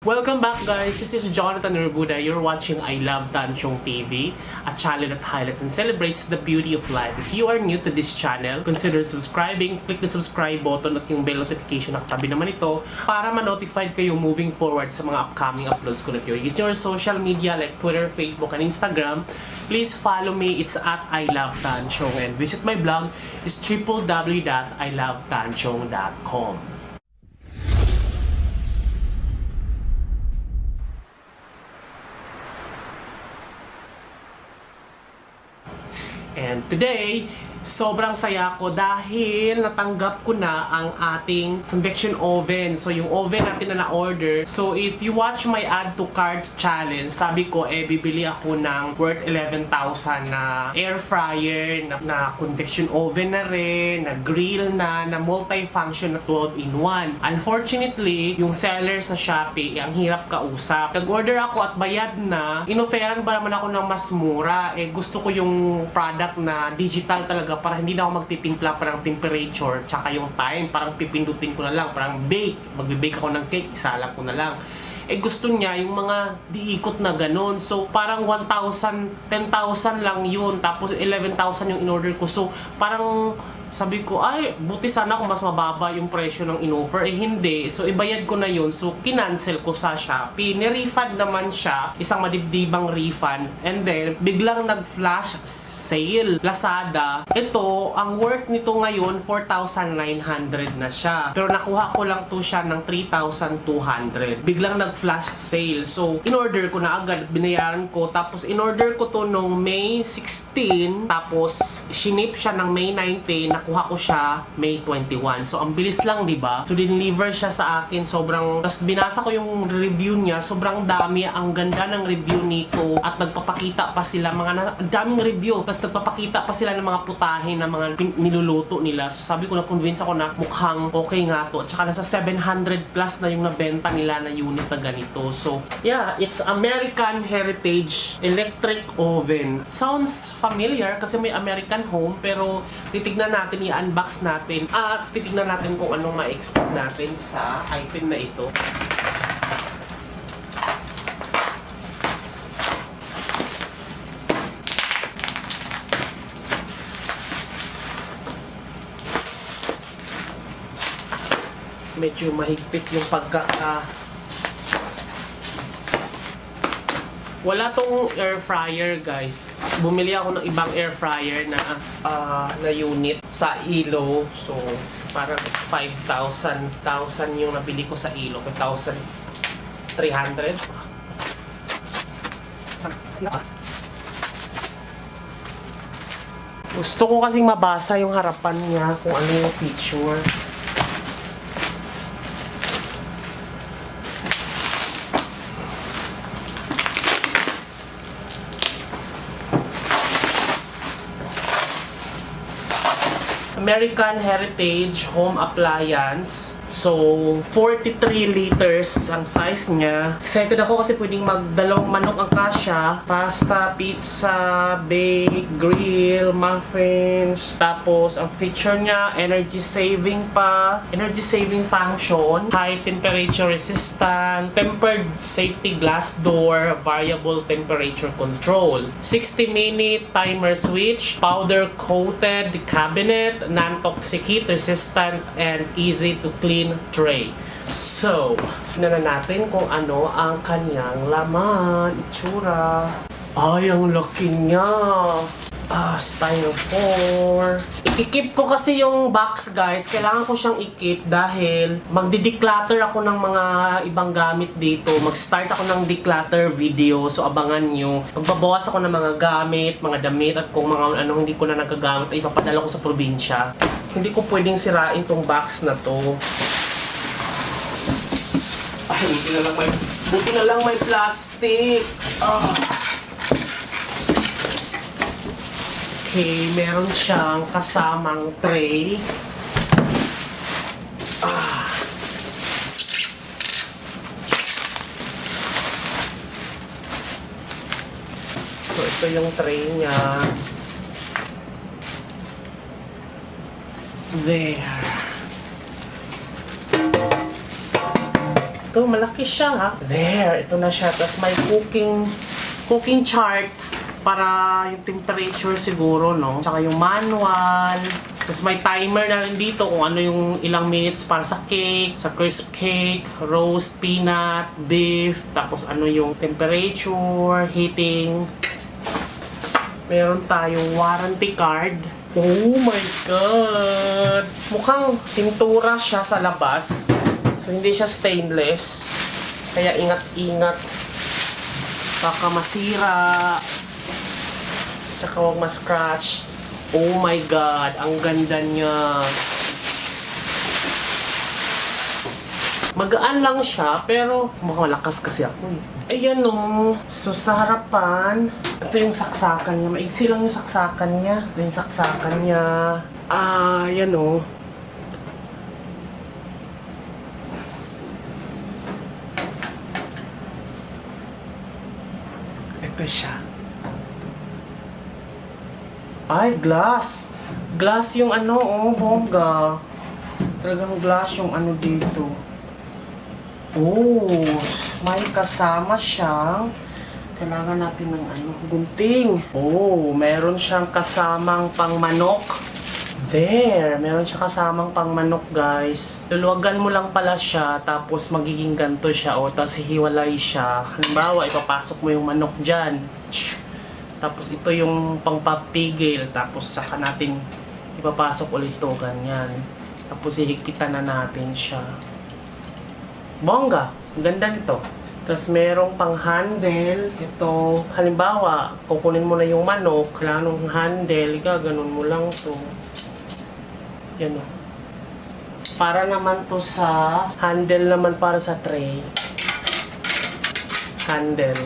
Welcome back guys, this is Jonathan Urbuda. You're watching I Love Tanchong TV, a channel that highlights and celebrates the beauty of life. If you are new to this channel, consider subscribing, click the subscribe button at yung bell notification na katabi naman ito para ma-notified kayo moving forward sa mga upcoming uploads ko na ito. Use your social media like Twitter, Facebook, and Instagram. Please follow me, it's at I Love Tanchong, and visit my blog is www.ilovetanchong.com. And today, sobrang saya ko dahil natanggap ko na ang ating convection oven. So, yung oven natin na na-order. So, if you watch my add to cart challenge, sabi ko, bibili ako ng worth 11,000 na air fryer, na convection oven na rin, na grill na multi-function na 12-in-1. Unfortunately, yung seller sa Shopee, ang hirap kausap. Nag-order ako at bayad na, inoferan ba naman ako ng mas mura. Gusto ko yung product na digital talaga para hindi na ako magtitimpla parang temperature tsaka yung time, parang pipindutin ko na lang, parang bake, magbe-bake ako ng cake, isalang ko na lang. Gusto niya yung mga diikot na ganun. So, parang 1,000, 10,000 lang yun. Tapos, 11,000 yung in-order ko. So, parang sabi ko, ay, buti sana kung mas mababa yung presyo ng in-offer. Hindi. So, ibayad ko na yun. So, kinancel ko sa Shopee. Ni-refund naman siya. Isang madibdibang refund. And then, biglang nag-flash sale. Lazada. Ito, ang worth nito ngayon, 4,900 na siya. Pero nakuha ko lang to siya ng 3,200. Biglang nag-flash sale. So, in-order ko na agad. Binayaran ko. Tapos, in-order ko to nung May 16. Tapos, shinip siya ng May 19. Nakuha ko siya May 21. So, ang bilis lang, di ba? So, deliver siya sa akin. Sobrang, tapos binasa ko yung review niya. Sobrang dami. Ang ganda ng review nito. At nagpapakita pa sila. Daming review. Tapos, nagpapakita pa sila ng mga putahe na mga niluluto nila. So, sabi ko, na-convince ako na mukhang okay nga to. At saka nasa 700 plus na yung nabenta nila na unit na ganito. So, yeah, it's American Heritage Electric Oven. Sounds familiar kasi may American Home, pero titignan natin, i-unbox natin at titignan natin kung anong ma-expect natin sa item na ito. Medyo mahigpit yung wala tong air fryer guys. Bumili ako ng ibang air fryer na unit sa Ilo. So parang 5,000 yung nabili ko sa Ilo. 5,300. Gusto ko kasing mabasa yung harapan niya kung ano yung feature. American Heritage Home Appliance. So, 43 liters ang size niya. Excited ako kasi pwedeng magdalawang manok ang kasya. Pasta, pizza, bake, grill, muffins. Tapos, ang feature niya, energy saving pa. Energy saving function. High temperature resistant. Tempered safety glass door. Variable temperature control. 60-minute timer switch. Powder coated cabinet. Non-toxic heat resistant and easy to clean tray. So, tingnan natin kung ano ang kanyang laman, itsura. Ay, ang laki niya. Styrofoam. I-keep ko kasi yung box guys. Kailangan ko siyang i-keep dahil magdi-declutter ako ng mga ibang gamit dito. Mag-start ako ng declutter video. So abangan nyo. Magbabawas ako ng mga gamit, mga damit at kung mga ano hindi ko na nagagamit ay ipapadala ko sa probinsya. Hindi ko pwedeng sirain tong box na to. Ay, buti na lang may plastic. Okay, meron siyang kasamang tray. So, ito yung tray niya. There. Ito, malaki siya ha. There, ito na siya. Tapos may cooking chart para yung temperature siguro, no? Tsaka yung manual. Tapos may timer na rin dito kung ano yung ilang minutes para sa cake, sa crisp cake, roast, peanut, beef, tapos ano yung temperature, heating. Meron tayong warranty card. Oh my God! Mukhang pintura siya sa labas. So hindi siya stainless. Kaya ingat-ingat. Baka masira. Tsaka huwag ma-scratch. Oh my God! Ang ganda niya. Magaan lang siya, pero malakas kasi ako eh. Ayan o. So sa harapan, ito yung saksakan niya. Maigsi lang yung saksakan niya. Ito yung saksakan niya. Ayan o. Ito siya. Ay, glass. Glass yung ano, oh, bongga. Talagang glass yung ano dito. Oh, may kasama siyang, kailangan natin ng ano, gunting. Oh, meron siyang kasamang pangmanok. There, meron siya kasamang pangmanok, guys. Luluwagan mo lang pala siya, tapos magiging ganto siya, o, tapos hihiwalay siya. Halimbawa, ipapasok mo yung manok dyan. Tapos ito yung pangpapigil, tapos saka natin ipapasok ulit ito, ganyan. Tapos hihigpitan na natin siya. Bongga! Ang ganda nito. Tapos merong pang handle. Ito, halimbawa, kukunin mo na yung manok, kailangan ng handle, gaganon mo lang to. Yan o. Para naman to sa handle naman para sa tray. Handle.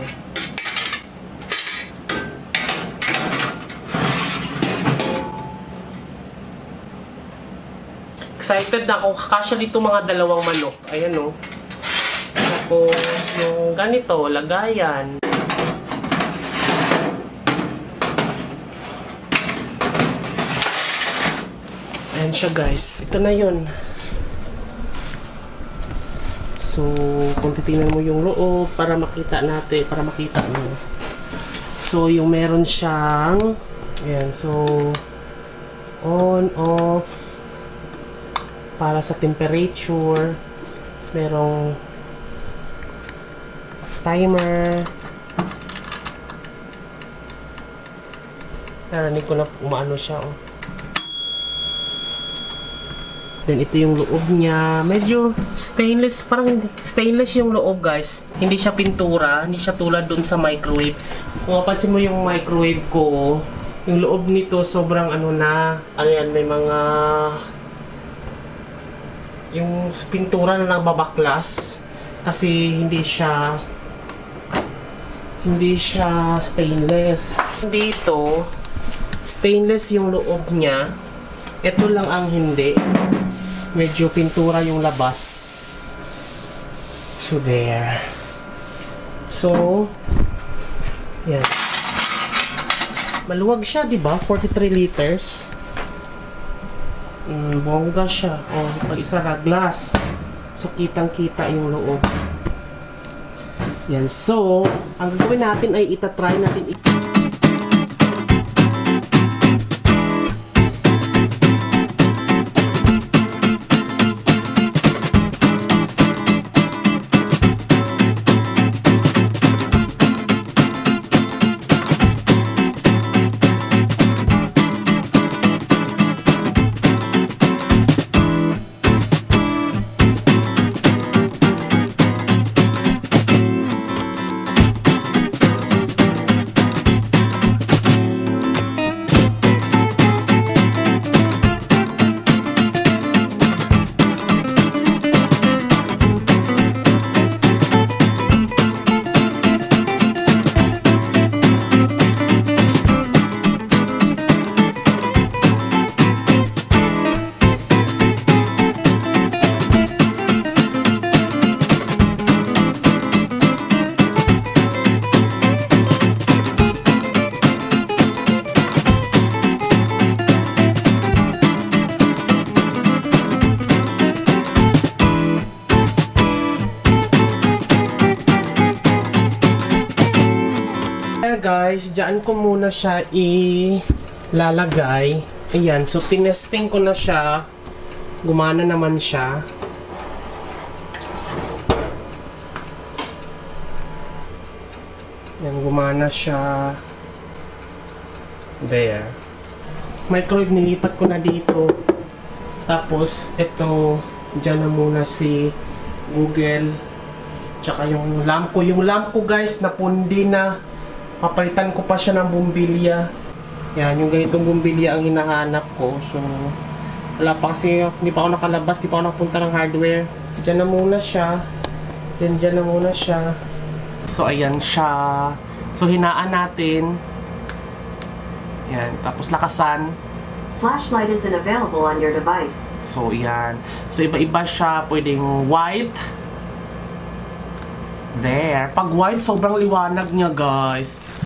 Excited na ako. Kasya dito mga dalawang manok. Ayan o. Tapos yung ganito, lagayan. Ayan siya, guys. Ito na yun. So, kung titingnan mo yung loob para makita natin, para makita mo. So, yung meron siyang, ayan, so, on, off, para sa temperature, merong timer. Narinig ko na umaano siya, oh. Then ito yung loob niya. Medyo stainless, parang stainless yung loob, guys. Hindi siya pintura, hindi siya tulad dun sa microwave. Kung mapansin mo yung microwave ko, yung loob nito sobrang ano na, ano yan, may mga yung pintura na nababaklas kasi hindi siya stainless. Dito, stainless yung loob niya. Ito lang ang hindi. Medyo pintura yung labas. So, there. So, yan. Maluwag siya, di ba? 43 liters. Bongga siya. Oh, pag isara, glass. So, kitang-kita yung loob. Yan. So, ang gagawin natin ay itatry natin guys, diyan ko muna siya ilalagay. Ayan, so tinesting ko na siya. Gumana naman siya. Ayan, gumana siya. There. Microwave, nilipat ko na dito. Tapos, ito, dyan na muna si Google. Tsaka yung lamp ko. Yung lamp ko guys, napundi na. Papalitan ko pa siya ng bumbilya. Yan, yung ganitong bumbilya ang hinahanap ko. So, wala pa kasi, hindi pa ako nakalabas, hindi pa ako nakapunta ng hardware. Dyan na muna siya. Dyan na muna siya. So, ayan siya. So, hinaan natin. Yan, tapos lakasan. Flashlight isn't available on your device. So, yan. So, iba-iba siya. Pwedeng white. There. Pag white, sobrang liwanag niya, guys.